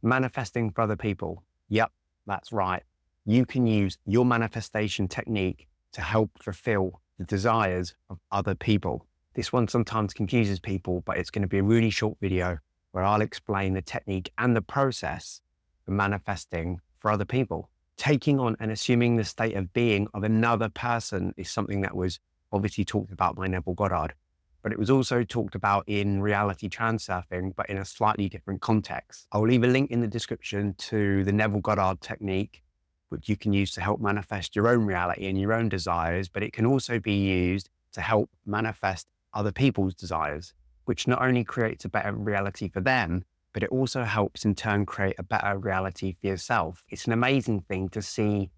Manifesting for other people. Yep, that's right. You can use your manifestation technique to help fulfill the desires of other people. This one sometimes confuses people, but it's going to be a really short video where I'll explain the technique and the process for manifesting for other people. Taking on and assuming the state of being of another person is something that was obviously talked about by Neville Goddard, but it was also talked about in reality transurfing, but in a slightly different context. I'll leave a link in the description to the Neville Goddard technique, which you can use to help manifest your own reality and your own desires, but it can also be used to help manifest other people's desires, which not only creates a better reality for them, but it also helps in turn create a better reality for yourself. It's an amazing thing to see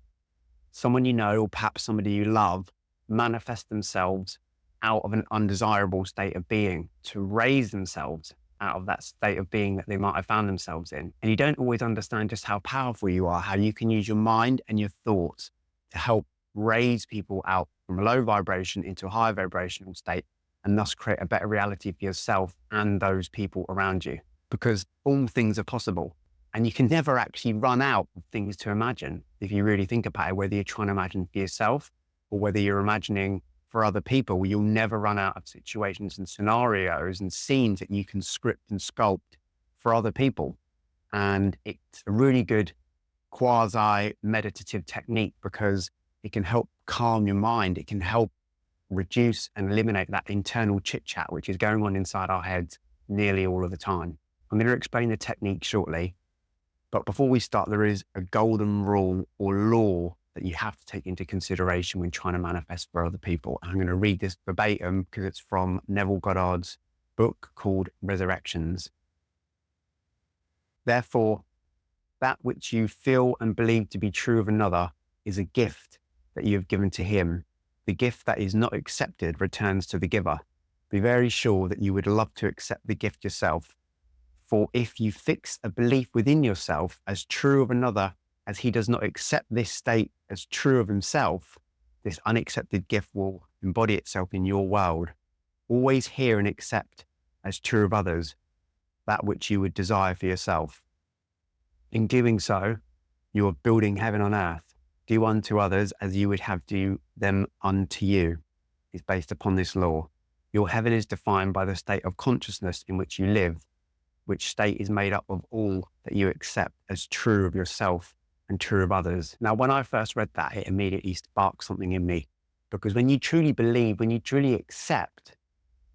someone you know, or perhaps somebody you love, manifest themselves out of an undesirable state of being, to raise themselves out of that state of being that they might have found themselves in. And you don't always understand just how powerful you are, how you can use your mind and your thoughts to help raise people out from a low vibration into a high vibrational state, and thus create a better reality for yourself and those people around you. Because all things are possible, and you can never actually run out of things to imagine if you really think about it, whether you're trying to imagine for yourself or whether you're imagining for other people. You'll never run out of situations and scenarios and scenes that you can script and sculpt for other people. And it's a really good quasi meditative technique because it can help calm your mind. It can help reduce and eliminate that internal chit chat, which is going on inside our heads nearly all of the time. I'm going to explain the technique shortly, but before we start, there is a golden rule or law that you have to take into consideration when trying to manifest for other people. I'm going to read this verbatim because it's from Neville Goddard's book called Resurrections. Therefore, that which you feel and believe to be true of another is a gift that you have given to him. The gift that is not accepted returns to the giver. Be very sure that you would love to accept the gift yourself. For if you fix a belief within yourself as true of another, as he does not accept this state as true of himself, this unaccepted gift will embody itself in your world. Always hear and accept as true of others that which you would desire for yourself. In doing so, you are building heaven on earth. Do unto others as you would have do them unto you, is based upon this law. Your heaven is defined by the state of consciousness in which you live, which state is made up of all that you accept as true of yourself and true of others. Now, when I first read that, it immediately sparked something in me, because when you truly believe, when you truly accept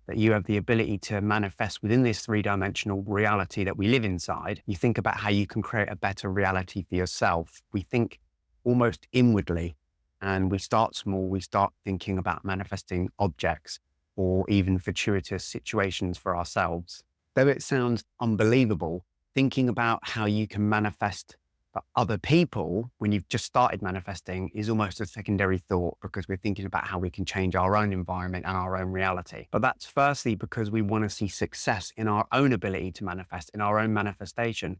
that you have the ability to manifest within this three-dimensional reality that we live inside, you think about how you can create a better reality for yourself. We think almost inwardly, and we start small. We start thinking about manifesting objects or even fortuitous situations for ourselves. Though it sounds unbelievable, thinking about how you can manifest for other people when you've just started manifesting is almost a secondary thought, because we're thinking about how we can change our own environment and our own reality. But that's firstly because we want to see success in our own ability to manifest, in our own manifestation.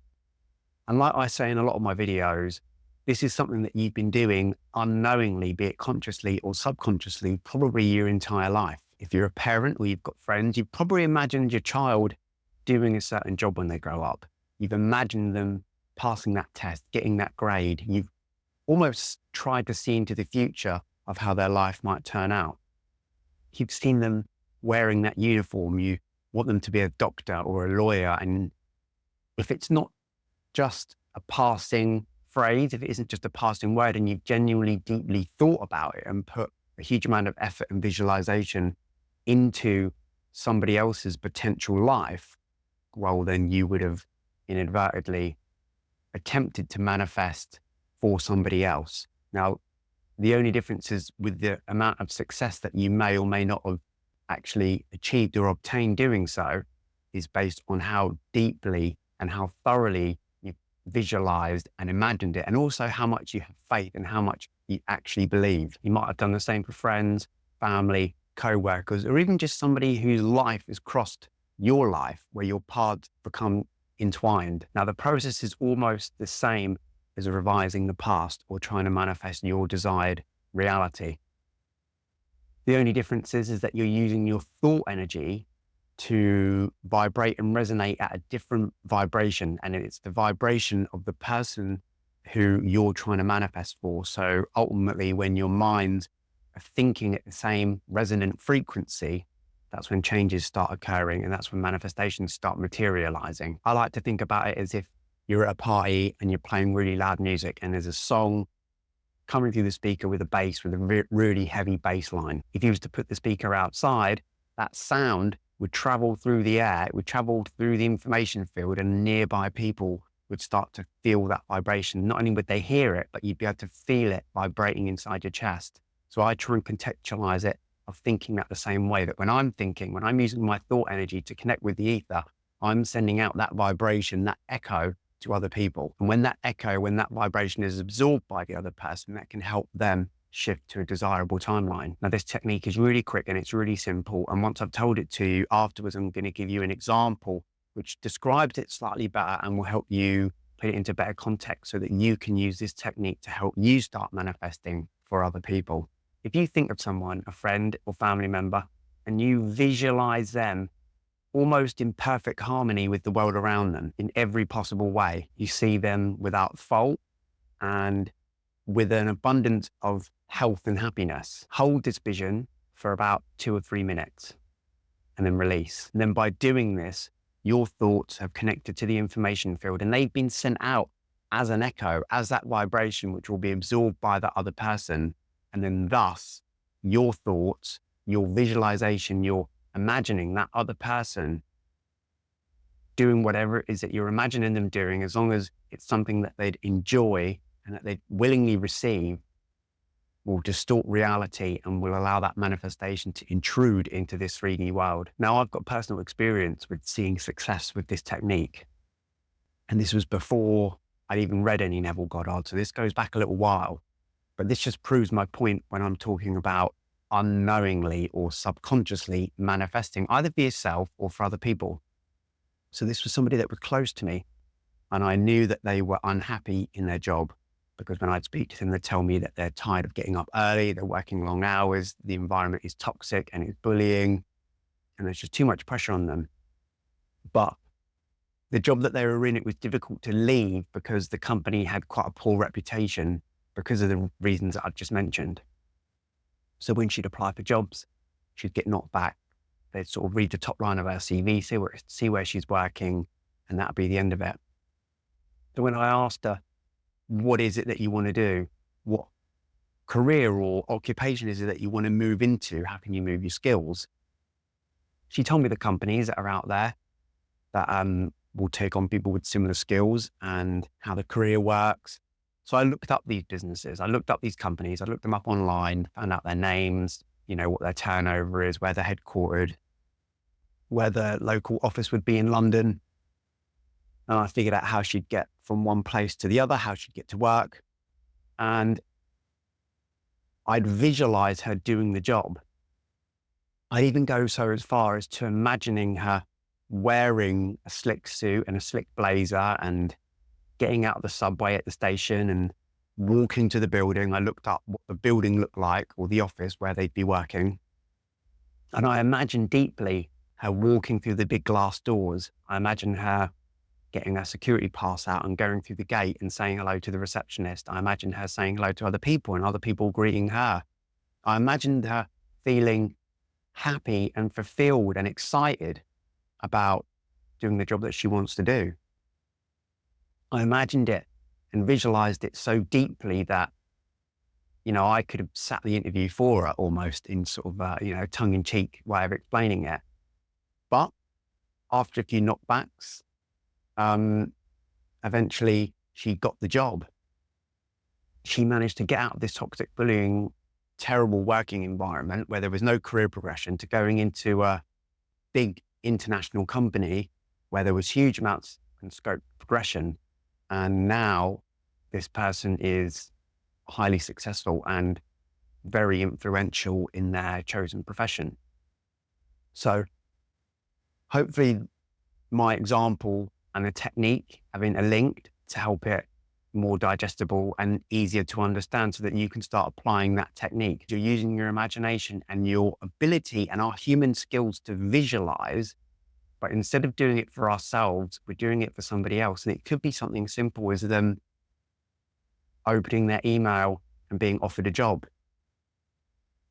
And like I say in a lot of my videos, this is something that you've been doing unknowingly, be it consciously or subconsciously, probably your entire life. If you're a parent or you've got friends, you've probably imagined your child doing a certain job when they grow up. You've imagined them passing that test, getting that grade. You've almost tried to see into the future of how their life might turn out. You've seen them wearing that uniform. You want them to be a doctor or a lawyer. And if it's not just a passing phrase, if it isn't just a passing word, and you've genuinely deeply thought about it and put a huge amount of effort and visualization into somebody else's potential life, well, then you would have inadvertently attempted to manifest for somebody else. Now, the only difference is with the amount of success that you may or may not have actually achieved or obtained doing so is based on how deeply and how thoroughly you've visualized and imagined it, and also how much you have faith and how much you actually believe. You might have done the same for friends, family, co-workers, or even just somebody whose life has crossed your life, where your paths become entwined. Now, the process is almost the same as revising the past or trying to manifest your desired reality. The only difference is that you're using your thought energy to vibrate and resonate at a different vibration. And it's the vibration of the person who you're trying to manifest for. So ultimately, when your minds are thinking at the same resonant frequency, that's when changes start occurring, and that's when manifestations start materializing. I like to think about it as if you're at a party and you're playing really loud music and there's a song coming through the speaker with a bass, with a really heavy bass line. If you was to put the speaker outside, that sound would travel through the air, it would travel through the information field, and nearby people would start to feel that vibration. Not only would they hear it, but you'd be able to feel it vibrating inside your chest. So I try and contextualize it of thinking that the same way, that when I'm thinking, when I'm using my thought energy to connect with the ether, I'm sending out that vibration, that echo to other people. And when that echo, when that vibration is absorbed by the other person, that can help them shift to a desirable timeline. Now, this technique is really quick and it's really simple. And once I've told it to you, afterwards, I'm going to give you an example which describes it slightly better and will help you put it into better context so that you can use this technique to help you start manifesting for other people. If you think of someone, a friend or family member, and you visualize them almost in perfect harmony with the world around them in every possible way, you see them without fault and with an abundance of health and happiness. Hold this vision for about 2 or 3 minutes and then release. And then by doing this, your thoughts have connected to the information field and they've been sent out as an echo, as that vibration, which will be absorbed by the other person. And then thus, your thoughts, your visualization, your imagining that other person doing whatever it is that you're imagining them doing, as long as it's something that they'd enjoy and that they'd willingly receive, will distort reality and will allow that manifestation to intrude into this 3D world. Now, I've got personal experience with seeing success with this technique. And this was before I'd even read any Neville Goddard. So this goes back a little while, but this just proves my point when I'm talking about unknowingly or subconsciously manifesting either for yourself or for other people. So this was somebody that was close to me and I knew that they were unhappy in their job, because when I'd speak to them, they'd tell me that they're tired of getting up early, they're working long hours, the environment is toxic and it's bullying, and there's just too much pressure on them. But the job that they were in, it was difficult to leave because the company had quite a poor reputation because of the reasons that I've just mentioned. So when she'd apply for jobs, she'd get knocked back. They'd sort of read the top line of her CV, see where she's working, and that'd be the end of it. So when I asked her, what is it that you want to do? What career or occupation is it that you want to move into? How can you move your skills? She told me the companies that are out there that will take on people with similar skills and how the career works. So I looked up these businesses, I looked up these companies, I looked them up online, found out their names, what their turnover is, where they're headquartered, where the local office would be in London. And I figured out how she'd get from one place to the other, how she'd get to work. And I'd visualize her doing the job. I'd even go so as far as to imagining her wearing a slick suit and a slick blazer and getting out of the subway at the station and walking to the building. I looked up what the building looked like, or the office where they'd be working. And I imagined deeply her walking through the big glass doors. I imagined her getting her security pass out and going through the gate and saying hello to the receptionist. I imagined her saying hello to other people and other people greeting her. I imagined her feeling happy and fulfilled and excited about doing the job that she wants to do. I imagined it and visualized it so deeply that, I could have sat the interview for her almost in sort of a, tongue-in-cheek way of explaining it. But after a few knockbacks, eventually she got the job. She managed to get out of this toxic bullying, terrible working environment where there was no career progression, to going into a big international company where there was huge amounts and scope for progression. And now this person is highly successful and very influential in their chosen profession. So hopefully my example and the technique have interlinked to help it more digestible and easier to understand, so that you can start applying that technique. You're using your imagination and your ability and our human skills to visualize But instead of doing it for ourselves, we're doing it for somebody else. And it could be something simple as them opening their email and being offered a job.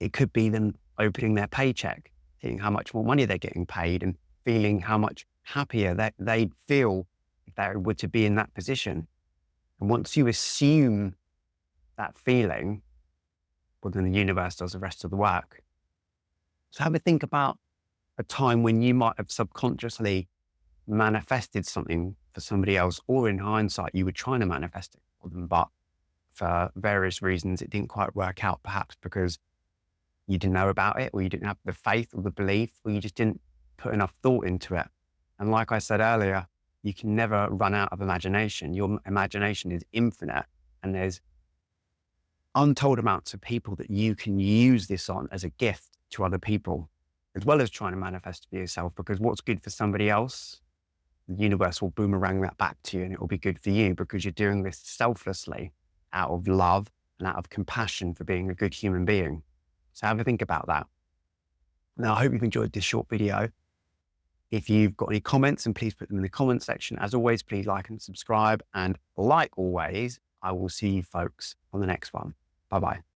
It could be them opening their paycheck, seeing how much more money they're getting paid and feeling how much happier that they'd feel if they were to be in that position. And once you assume that feeling, well, then the universe does the rest of the work. So have a think about a time when you might have subconsciously manifested something for somebody else, or in hindsight, you were trying to manifest it for them, but for various reasons, it didn't quite work out, perhaps because you didn't know about it, or you didn't have the faith or the belief, or you just didn't put enough thought into it. And like I said earlier, you can never run out of imagination. Your imagination is infinite, and there's untold amounts of people that you can use this on as a gift to other people, as well as trying to manifest for yourself, because what's good for somebody else, the universe will boomerang that back to you, and it will be good for you because you're doing this selflessly out of love and out of compassion for being a good human being. So have a think about that. Now, I hope you've enjoyed this short video. If you've got any comments, and please put them in the comment section. As always, please like and subscribe. And like always, I will see you folks on the next one. Bye-bye.